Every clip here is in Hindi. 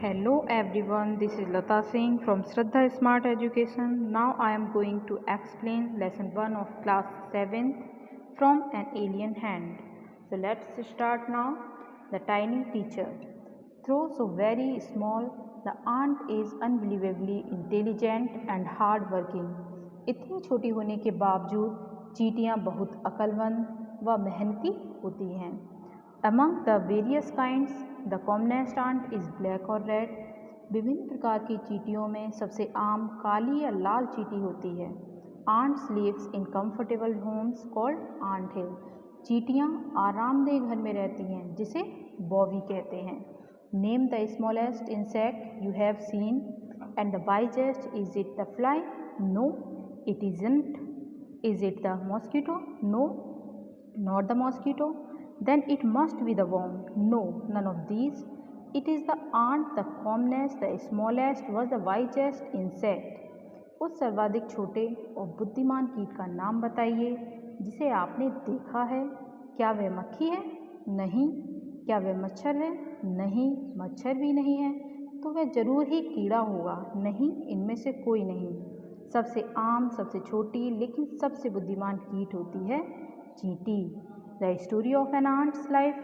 Hello everyone, this is Lata Singh from Shraddha Smart Education. Now I am going to explain lesson 1 of class 7th from an alien hand. So let's start now. The tiny teacher. Though so very small, the ant is unbelievably intelligent and hard working. इतनी छोटी होने के बावजूद चींटियाँ बहुत अक्लमंद व मेहनती होती हैं. Among the various kinds, the commonest ant is black or red. विभिन्न प्रकार की चींटियों में सबसे आम काली या लाल चींटी होती है. Ants lives in comfortable homes called ant hill. चींटियाँ आरामदेह घर में रहती हैं जिसे बॉवी कहते हैं. Name the smallest insect you have seen and the biggest. Is it the fly? No, it isn't. Is it the mosquito? No, not the mosquito. Then it must be the worm. No, none of these. It is the ant, the commonest, the smallest, was the wisest insect. उस सर्वाधिक छोटे और बुद्धिमान कीट का नाम बताइए जिसे आपने देखा है. क्या वह मक्खी है? नहीं. क्या वह मच्छर है? नहीं, मच्छर भी नहीं है. तो वह जरूर ही कीड़ा होगा. नहीं, इनमें से कोई नहीं. सबसे आम, सबसे छोटी लेकिन सबसे बुद्धिमान कीट होती है चींटी. The story of an ant's life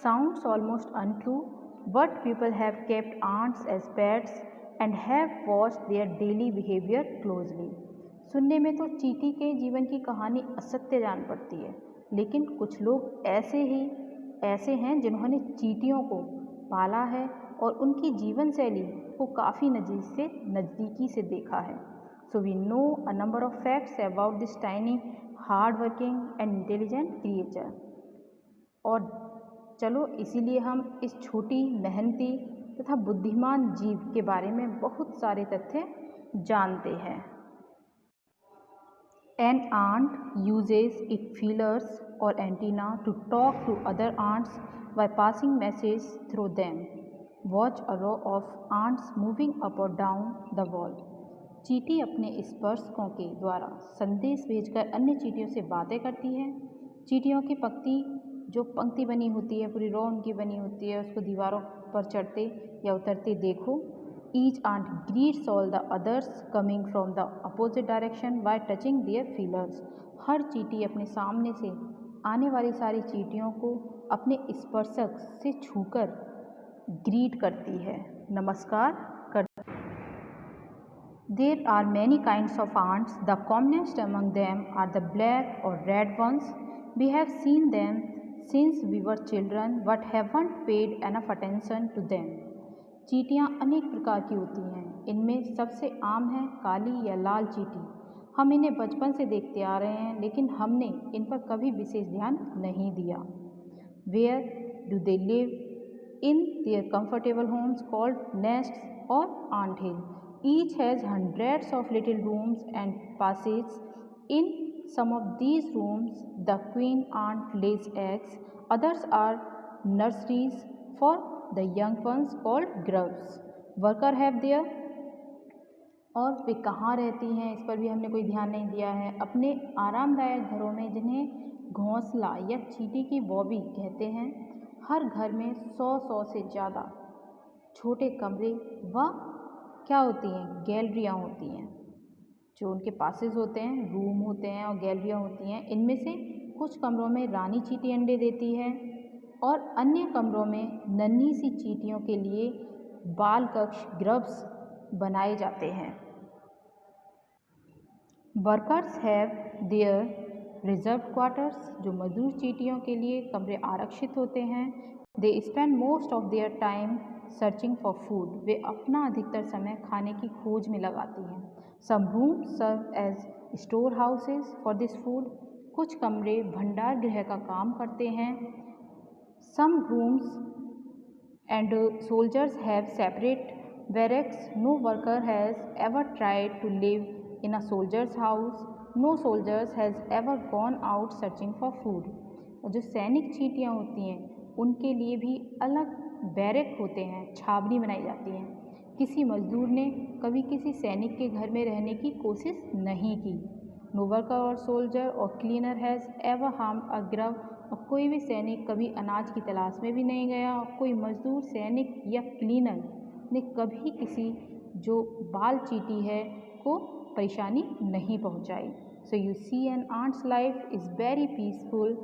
sounds almost untrue, but people have kept ants as pets and have watched their daily behavior closely. सुनने में तो चींटी के जीवन की कहानी असत्य जान पड़ती है, लेकिन कुछ लोग ऐसे हैं जिन्होंने चींटियों को पाला है और उनकी जीवन शैली को काफ़ी नज़दीकी से देखा है. So we know a number of facts about this tiny, hard-working and intelligent creature. और चलो इसीलिए हम इस छोटी, मेहनती तथा बुद्धिमान जीव के बारे में बहुत सारे तथ्य जानते हैं. An ant uses its feelers or antenna to talk to other ants by passing messages through them. Watch a row of ants moving up or down the wall. चींटी अपने स्पर्शकों के द्वारा संदेश भेजकर अन्य चींटियों से बातें करती है. चींटियों की पंक्ति बनी होती है, पूरी रो उनकी बनी होती है, उसको दीवारों पर चढ़ते या उतरते देखो. Each ant greets all the others coming from the opposite direction by touching their feelers. हर चींटी अपने सामने से आने वाली सारी चींटियों को अपने स्पर्शक से छूकर ग्रीट करती है, नमस्कार करती है. There are many kinds of ants. The commonest among them are the black or red ones. We have seen them since we were children but haven't paid enough attention to them. चींटियाँ अनेक प्रकार की होती हैं. इनमें सबसे आम है काली या लाल चींटी. हम इन्हें बचपन से देखते आ रहे हैं लेकिन हमने इन पर कभी विशेष ध्यान नहीं दिया. Where do they live? In their comfortable homes called nests or ant hill. Each has hundreds of little rooms and passages. In some of these rooms, the queen ant lays eggs. Others are nurseries for the young ones called grubs. Workers have there. और वे कहाँ रहती हैं इस पर भी हमने कोई ध्यान नहीं दिया है. अपने आरामदायक घरों में जिन्हें घोंसला या चींटी की बॉबी कहते हैं. हर घर में 100 से ज़्यादा छोटे कमरे व क्या होती हैं, गैलरियाँ होती हैं. जो उनके पासेस होते हैं, रूम होते हैं और गैलरियाँ होती हैं. इनमें से कुछ कमरों में रानी चींटी अंडे देती है और अन्य कमरों में नन्ही सी चींटियों के लिए बाल कक्ष ग्रब्स बनाए जाते हैं. Workers have their reserve quarters. जो मजदूर चींटियों के लिए कमरे आरक्षित होते हैं. They spend most of their time searching for food. वे अपना अधिकतर समय खाने की खोज में लगाती हैं. Some rooms serve as store houses for this food. कुछ कमरे भंडार गृह का काम करते हैं. Some rooms and soldiers have separate barracks. No worker has ever tried to live in a soldier's house. No soldiers has ever gone out searching for food. और जो सैनिक चींटियाँ होती हैं उनके लिए भी अलग बैरक होते हैं, छावनी बनाई जाती है. किसी मजदूर ने कभी किसी सैनिक के घर में रहने की कोशिश नहीं की. नो वर्कर और सोल्जर और cleaner has ever harmed a grub. और कोई भी सैनिक कभी अनाज की तलाश में भी नहीं गया. और कोई मजदूर, सैनिक या क्लीनर ने कभी किसी जो बाल चींटी है को परेशानी नहीं पहुंचाई। So you see an ant's life is very peaceful.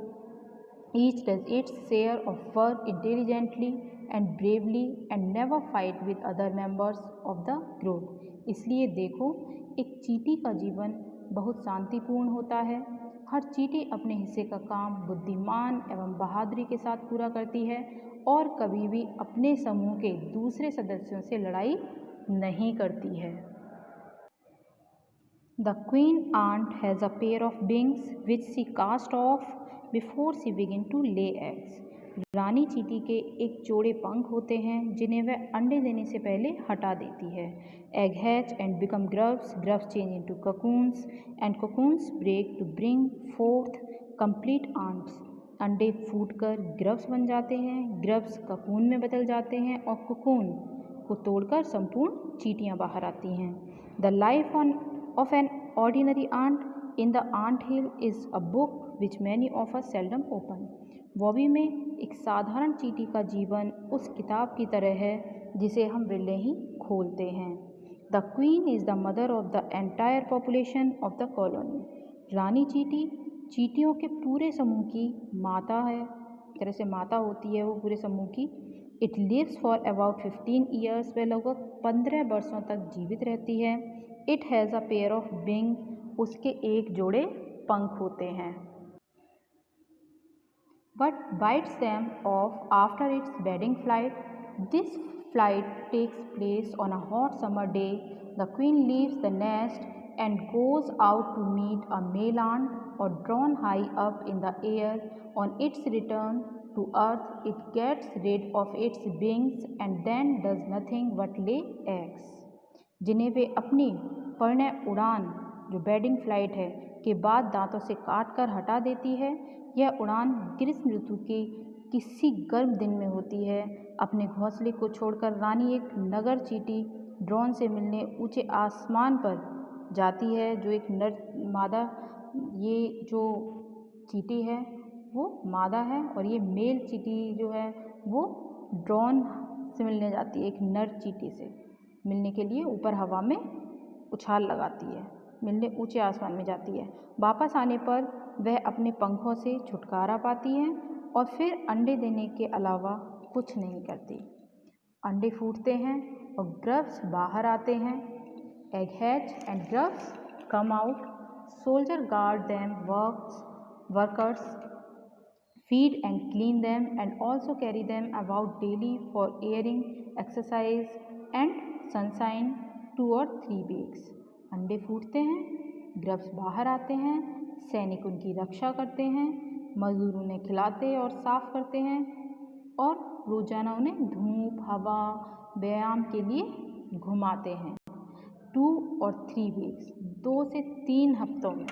Each does its share of work intelligently and bravely and never fight with other members of the group. इसलिए देखो, एक चींटी का जीवन बहुत शांतिपूर्ण होता है। हर चींटी अपने हिस्से का काम बुद्धिमान एवं बहादुरी के साथ पूरा करती है और कभी भी अपने समूह के दूसरे सदस्यों से लड़ाई नहीं करती है। The queen ant has a pair of wings which she casts off before she begins to lay eggs. रानी चींटी के एक जोड़े पंख होते हैं जिन्हें वह अंडे देने से पहले हटा देती है। Egg hatch and become grubs. Grubs change into cocoons and cocoons break to bring forth complete ants. अंडे फूटकर ग्रब्स बन जाते हैं, ग्रब्स ककून में बदल जाते हैं और ककून को तोड़कर संपूर्ण चींटियाँ बाहर आती हैं। The life of an ordinary ant in the ant hill is a book which many of us seldom open. Bobby में एक साधारण चींटी का जीवन उस किताब की तरह है जिसे हम विरले ही खोलते हैं। The queen is the mother of the entire population of the colony. रानी चींटी चींटियों के पूरे समूह की माता है, एक तरह से माता होती है वो पूरे समूह की। It lives for about 15 years. वह लगभग 15 वर्षों तक जीवित रहती है। It has a pair of wings. उसके एक जोड़े पंख होते हैं। But bites them off after its bedding flight. This flight takes place on a hot summer day. The queen leaves the nest and goes out to meet a male ant or drawn high up in the air. On its return to earth, it gets rid of its wings and then does nothing but lay eggs. जिन्हें वे अपनी परिणय उड़ान जो बेडिंग फ्लाइट है के बाद दांतों से काट कर हटा देती है। यह उड़ान ग्रीष्म ऋतु के किसी गर्म दिन में होती है। अपने घोंसले को छोड़कर रानी एक नगर चींटी ड्रोन से मिलने ऊंचे आसमान पर जाती है जो एक नर मादा, ये जो चींटी है वो मादा है और ये मेल चींटी जो है वो ड्रोन से मिलने जाती है, एक नर चींटी से मिलने के लिए ऊपर हवा में उछाल लगाती है, मिलने ऊंचे आसमान में जाती है। वापस आने पर वह अपने पंखों से छुटकारा पाती है और फिर अंडे देने के अलावा कुछ नहीं करती। अंडे फूटते हैं और ग्रब्स बाहर आते हैं। Egg hatch and grubs come out. Soldier guard them workers feed and clean them and also carry them about daily for airing, exercise and sunshine 2 or 3 weeks. अंडे फूटते हैं, ग्रब्स बाहर आते हैं, सैनिक उनकी रक्षा करते हैं, मजदूर उन्हें खिलाते और साफ करते हैं और रोजाना उन्हें धूप, हवा, व्यायाम के लिए घुमाते हैं। 2 और 3 weeks, 2 से 3 हफ्तों में।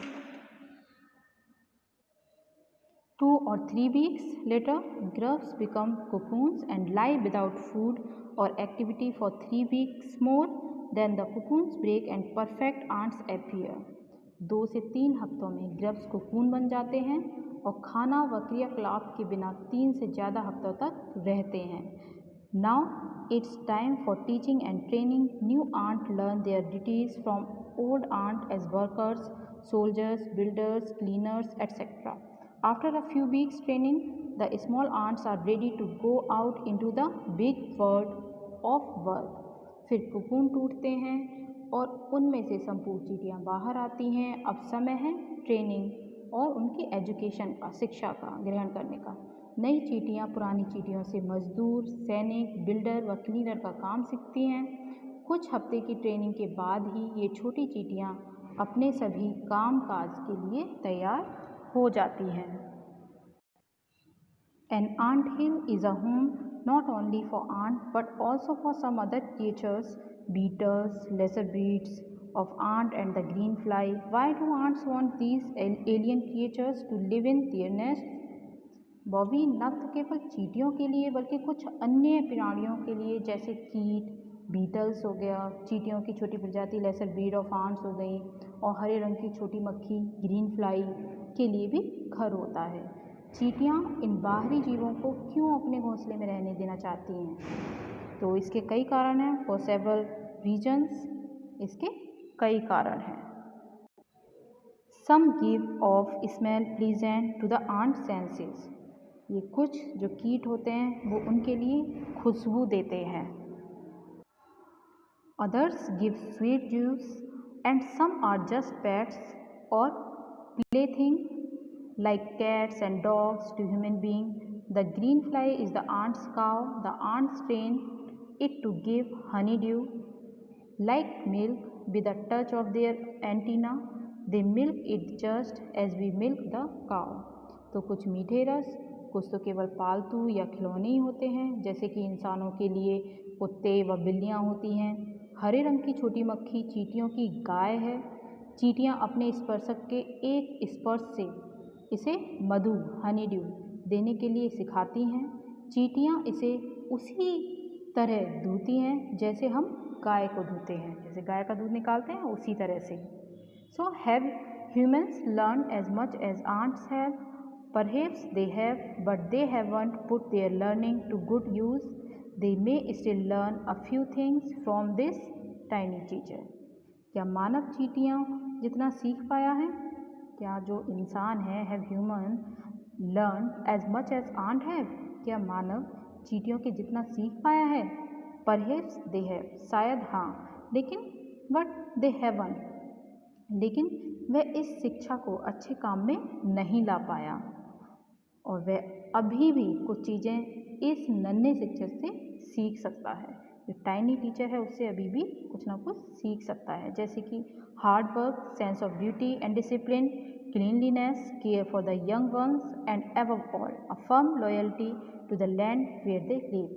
2 or 3 weeks later, grubs become cocoons and lie without food or activity for 3 weeks more. Then the cocoons break and perfect ants appear. 2 से 3 हफ्तों में ग्रब्स कोकून बन जाते हैं और खाना व क्रियाकलाप के बिना 3 से ज़्यादा हफ्तों तक रहते हैं। Now it's time for teaching and training. New ants learn their duties from old ants as workers, soldiers, builders, cleaners, etc. After a few weeks training, the small ants are ready to go out into the big world of work. फिर कोकून टूटते हैं और उनमें से संपूर्ण चींटियाँ बाहर आती हैं। अब समय है ट्रेनिंग और उनकी एजुकेशन का, शिक्षा का ग्रहण करने का। नई चींटियाँ पुरानी चींटियों से मजदूर, सैनिक, बिल्डर व क्लीनर का काम सीखती हैं। कुछ हफ्ते की ट्रेनिंग के बाद ही ये छोटी चींटियाँ अपने सभी काम काज के लिए तैयार हो जाती हैं। An ant hill is a home not only for ants but also for some other creatures, beetles, lesser breeds of ant and the green fly. Why do ants want these alien creatures to live in their nests? Bobby न तो केवल चींटियों के लिए बल्कि कुछ अन्य प्राणियों के लिए जैसे कीट, बीटल्स हो गया, चींटियों की छोटी प्रजाति लेसर ब्रीड ऑफ आंट्स हो गई और हरे रंग की छोटी मक्खी ग्रीन फ्लाई के लिए भी घर होता है। चींटियाँ इन बाहरी जीवों को क्यों अपने घोंसले में रहने देना चाहती हैं? तो इसके कई कारण हैं, फॉर सेवरल रीजन्स, इसके कई कारण हैं। Some give off smell pleasant to the ant senses, ये कुछ जो कीट होते हैं वो उनके लिए खुशबू देते हैं। Others give sweet juice and some are just pets और plaything like cats and dogs to human being. The green fly is the ant's cow. The ants train it to give honeydew like milk with a touch of their antenna. They milk it just as we milk the cow. तो कुछ मीठे रस, कुछ तो केवल पालतू या खिलौने ही होते हैं, जैसे कि इंसानों के लिए कुत्ते व बिल्लियाँ होती हैं। हरे रंग की छोटी मक्खी चींटियों की गाय है। चींटियाँ अपने स्पर्शक के एक स्पर्श से इसे मधु हनीड्यू देने के लिए सिखाती हैं। चींटियाँ इसे उसी तरह धोती हैं जैसे हम गाय को धोते हैं, जैसे गाय का दूध निकालते हैं उसी तरह से। So have humans learn as much as ants have? Perhaps they have, but they haven't put their learning to good use. They may still learn a few things from this tiny teacher. क्या मानव चींटियाँ जितना सीख पाया है? क्या जो इंसान है, have human learn as much as ant have? क्या मानव चींटियों के जितना सीख पाया है? परहैप्स दे हैव, शायद हाँ, लेकिन बट दे हैवंट, लेकिन वह इस शिक्षा को अच्छे काम में नहीं ला पाया और वह अभी भी कुछ चीज़ें इस नन्हे शिक्षक से सीख सकता है। जो टाइनी टीचर है उससे अभी भी कुछ ना कुछ सीख सकता है, जैसे कि hard work, sense of duty and discipline, cleanliness, care for the young ones, and above all, a firm loyalty to the land where they live.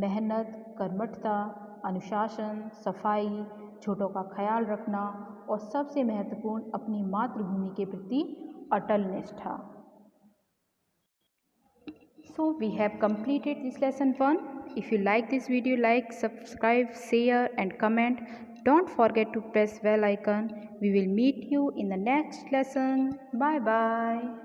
मेहनत, कर्मठता, अनुशासन, सफाई, छोटों का ख्याल रखना और सबसे महत्वपूर्ण अपनी मातृभूमि के प्रति अटल निष्ठा। So we have completed this lesson 1. If you like this video, like, subscribe, share and comment. Don't forget to press bell icon. We will meet you in the next lesson. Bye bye.